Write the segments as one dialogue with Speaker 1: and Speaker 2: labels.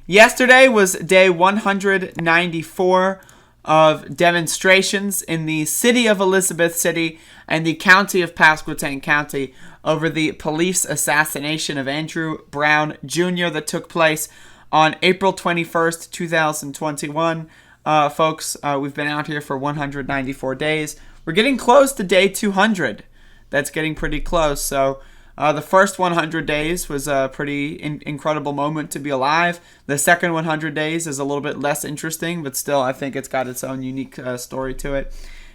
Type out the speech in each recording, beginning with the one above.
Speaker 1: Yesterday was day 194 of demonstrations in the city of Elizabeth City and the county of Pasquotank County over the police assassination of Andrew Brown Jr. that took place on April 21st, 2021. Folks, we've been out here for 194 days. We're getting close to day 200. That's getting pretty close. So the first 100 days was a pretty incredible moment to be alive. The second 100 days is a little bit less interesting, but still I think it's got its own unique story to it.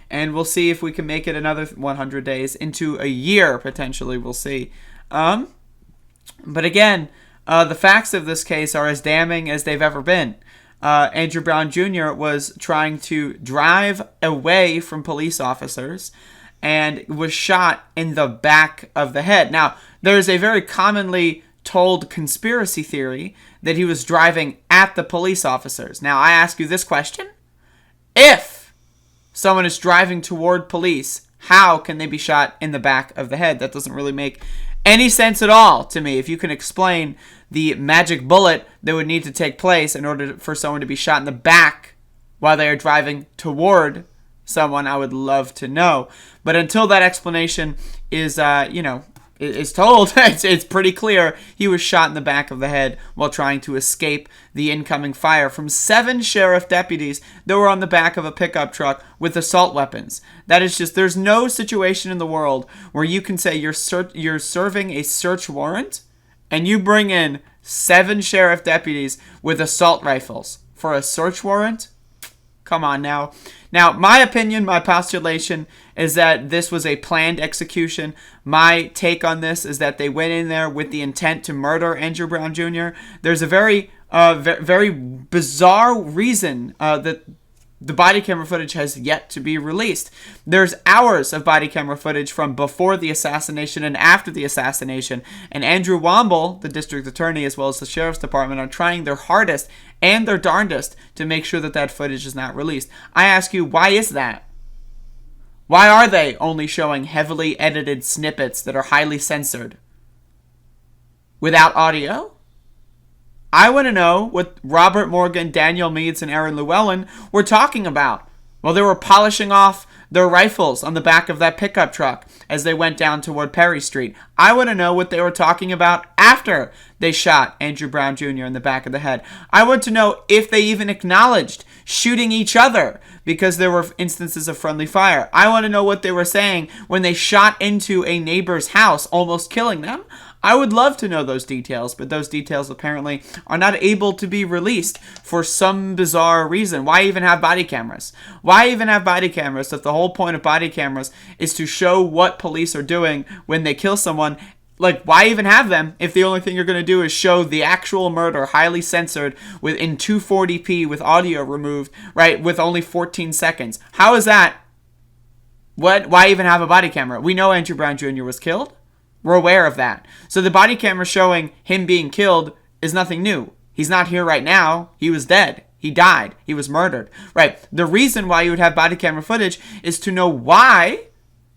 Speaker 1: And we'll see if we can make it another 100 days into a year, potentially. We'll see. But again, the facts of this case are as damning as they've ever been. Andrew Brown Jr. was trying to drive away from police officers and was shot in the back of the head. Now, there's a very commonly told conspiracy theory that he was driving at the police officers. Now, I ask you this question. If someone is driving toward police, how can they be shot in the back of the head? That doesn't really make any sense at all to me. If you can explain the magic bullet that would need to take place in order for someone to be shot in the back while they are driving toward someone, I would love to know. But until that explanation is, is told, it's pretty clear he was shot in the back of the head while trying to escape the incoming fire from 7 sheriff deputies that were on the back of a pickup truck with assault weapons. That is just, there's no situation in the world where you can say you're serving a search warrant and you bring in 7 sheriff deputies with assault rifles for a search warrant. Come on now. Now, my opinion, my postulation is that this was a planned execution. My take on this is that they went in there with the intent to murder Andrew Brown Jr. There's a very bizarre reason that the body camera footage has yet to be released. There's hours of body camera footage from before the assassination and after the assassination. And Andrew Womble, the district attorney, as well as the sheriff's department, are trying their hardest and their darndest to make sure that that footage is not released. I ask you, why is that? Why are they only showing heavily edited snippets that are highly censored without audio? I want to know what Robert Morgan, Daniel Meads, and Aaron Llewellyn were talking about while they were polishing off their rifles on the back of that pickup truck as they went down toward Perry Street. I want to know what they were talking about after they shot Andrew Brown Jr. in the back of the head. I want to know if they even acknowledged shooting each other because there were instances of friendly fire. I want to know what they were saying when they shot into a neighbor's house, almost killing them. I would love to know those details, but those details apparently are not able to be released for some bizarre reason. Why even have body cameras? Why even have body cameras if the whole point of body cameras is to show what police are doing when they kill someone? Like, why even have them if the only thing you're going to do is show the actual murder highly censored in 240p with audio removed, right, with only 14 seconds? How is that? Why even have a body camera? We know Andrew Brown Jr. was killed. We're aware of that. So the body camera showing him being killed is nothing new. He's not here right now. He was dead. He died. He was murdered. Right. The reason why you would have body camera footage is to know why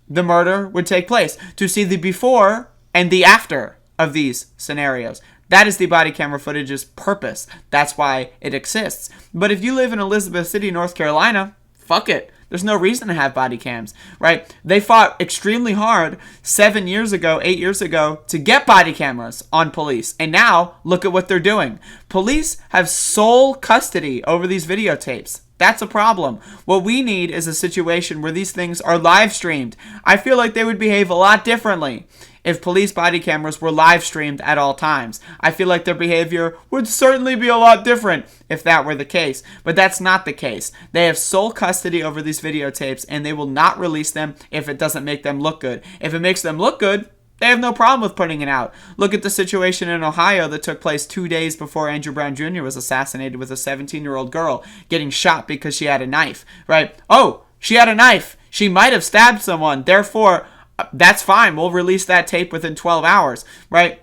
Speaker 1: the murder would take place. To see the before and the after of these scenarios. That is the body camera footage's purpose. That's why it exists. But if you live in Elizabeth City, North Carolina, fuck it. There's no reason to have body cams, right? They fought extremely hard 7 years ago, 8 years ago to get body cameras on police. And now, look at what they're doing. Police have sole custody over these videotapes. That's a problem. What we need is a situation where these things are live streamed. I feel like they would behave a lot differently if police body cameras were live streamed at all times. I feel like their behavior would certainly be a lot different if that were the case. But that's not the case. They have sole custody over these videotapes and they will not release them if it doesn't make them look good. If it makes them look good, they have no problem with putting it out. Look at the situation in Ohio that took place 2 days before Andrew Brown Jr. was assassinated with a 17-year-old girl getting shot because she had a knife, right? Oh, she had a knife. She might have stabbed someone. Therefore, that's fine. We'll release that tape within 12 hours, right?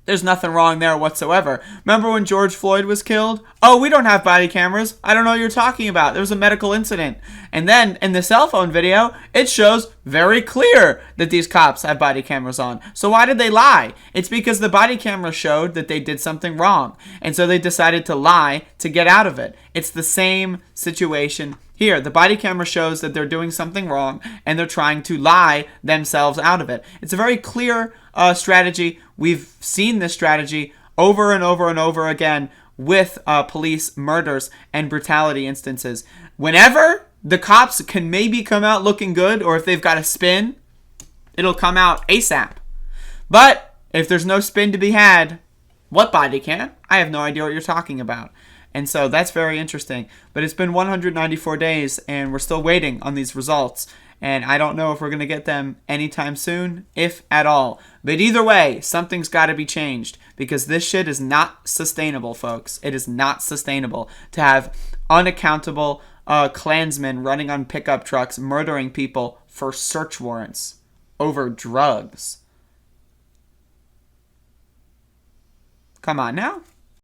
Speaker 1: There's nothing wrong there whatsoever. Remember when George Floyd was killed? Oh, we don't have body cameras. I don't know what you're talking about. There was a medical incident. And then in the cell phone video, it shows very clear that these cops have body cameras on. So why did they lie? It's because the body camera showed that they did something wrong. And so they decided to lie to get out of it. It's the same situation here. The body camera shows that they're doing something wrong and they're trying to lie themselves out of it. It's a very clear strategy. We've seen this strategy over and over and over again with police murders and brutality instances. Whenever the cops can maybe come out looking good, or if they've got a spin, it'll come out ASAP. But if there's no spin to be had, what body cam? I have no idea what you're talking about. And so that's very interesting. But it's been 194 days, and we're still waiting on these results. And I don't know if we're going to get them anytime soon, if at all. But either way, something's got to be changed, because this shit is not sustainable, folks. It is not sustainable to have unaccountable Klansmen running on pickup trucks, murdering people for search warrants over drugs. Come on now.